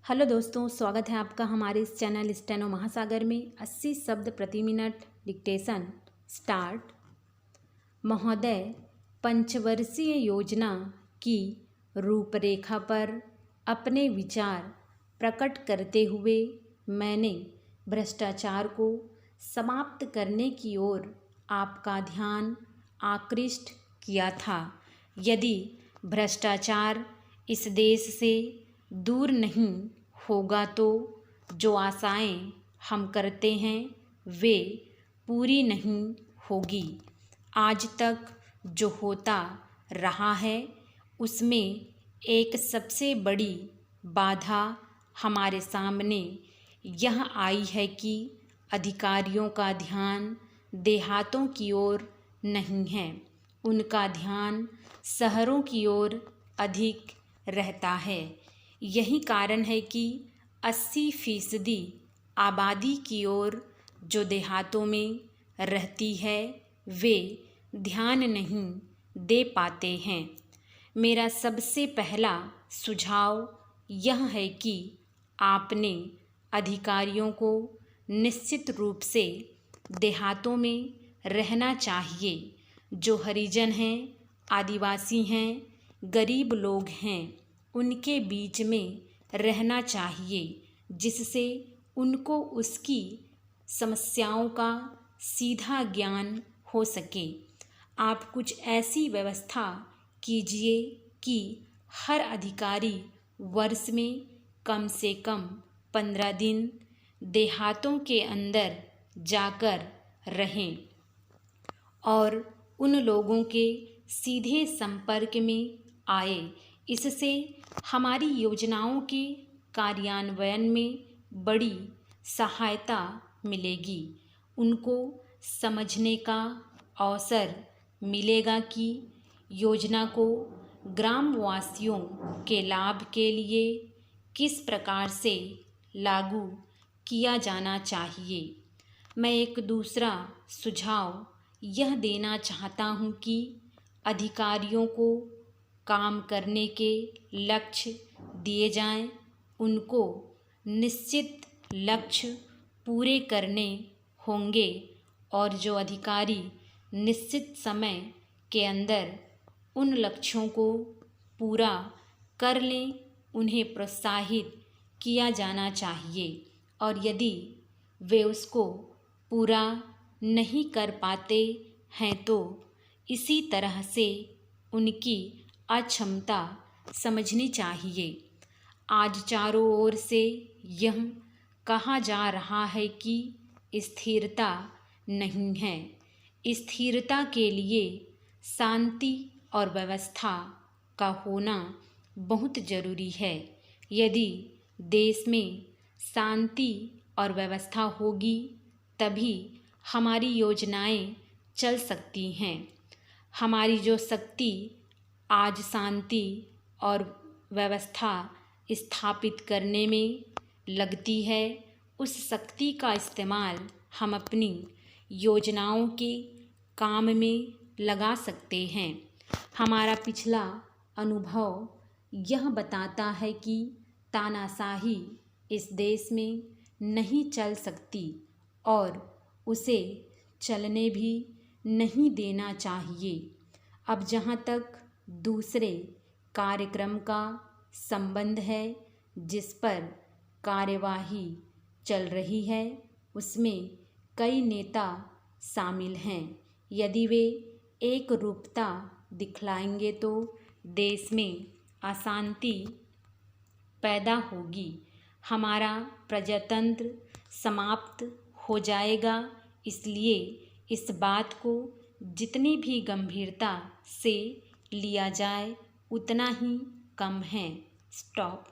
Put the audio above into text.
Hello दोस्तों, स्वागत है आपका हमारे इस चैनल स्टेनो महासागर में। 80 शब्द प्रति मिनट डिक्टेशन स्टार्ट। महोदय, पंचवर्षीय योजना की रूपरेखा पर अपने विचार प्रकट करते हुए मैंने भ्रष्टाचार को समाप्त करने की ओर आपका ध्यान आकृष्ट किया था। यदि भ्रष्टाचार इस देश से दूर नहीं होगा तो जो आशाएं हम करते हैं वे पूरी नहीं होगी। आज तक जो होता रहा है उसमें एक सबसे बड़ी बाधा हमारे सामने यह आई है कि अधिकारियों का ध्यान देहातों की ओर नहीं है, उनका ध्यान शहरों की ओर अधिक रहता है। यही कारण है कि 80% आबादी की ओर जो देहातों में रहती है वे ध्यान नहीं दे पाते हैं। मेरा सबसे पहला सुझाव यह है कि आपने अधिकारियों को निश्चित रूप से देहातों में रहना चाहिए। जो हरिजन हैं, आदिवासी हैं, गरीब लोग हैं, उनके बीच में रहना चाहिए, जिससे उनको उसकी समस्याओं का सीधा ज्ञान हो सके। आप कुछ ऐसी व्यवस्था कीजिए कि हर अधिकारी वर्ष में कम से कम 15 दिन देहातों के अंदर जाकर रहें और उन लोगों के सीधे संपर्क में आए। इससे हमारी योजनाओं के कार्यान्वयन में बड़ी सहायता मिलेगी। उनको समझने का अवसर मिलेगा कि योजना को ग्रामवासियों के लाभ के लिए किस प्रकार से लागू किया जाना चाहिए। मैं एक दूसरा सुझाव यह देना चाहता हूँ कि अधिकारियों को काम करने के लक्ष्य दिए जाएं, उनको निश्चित लक्ष्य पूरे करने होंगे और जो अधिकारी निश्चित समय के अंदर उन लक्ष्यों को पूरा कर लें उन्हें प्रोत्साहित किया जाना चाहिए, और यदि वे उसको पूरा नहीं कर पाते हैं तो इसी तरह से उनकी अक्षमता समझनी चाहिए। आज चारों ओर से यह कहा जा रहा है कि स्थिरता नहीं है। स्थिरता के लिए शांति और व्यवस्था का होना बहुत ज़रूरी है। यदि देश में शांति और व्यवस्था होगी तभी हमारी योजनाएं चल सकती हैं। हमारी जो शक्ति आज शांति और व्यवस्था स्थापित करने में लगती है, उस शक्ति का इस्तेमाल हम अपनी योजनाओं के काम में लगा सकते हैं। हमारा पिछला अनुभव यह बताता है कि तानाशाही इस देश में नहीं चल सकती और उसे चलने भी नहीं देना चाहिए। अब जहाँ तक दूसरे कार्यक्रम का संबंध है जिस पर कार्यवाही चल रही है, उसमें कई नेता शामिल हैं। यदि वे एक रूपता दिखलाएंगे तो देश में अशांति पैदा होगी, हमारा प्रजातंत्र समाप्त हो जाएगा। इसलिए इस बात को जितनी भी गंभीरता से लिया जाए उतना ही कम है। स्टॉप।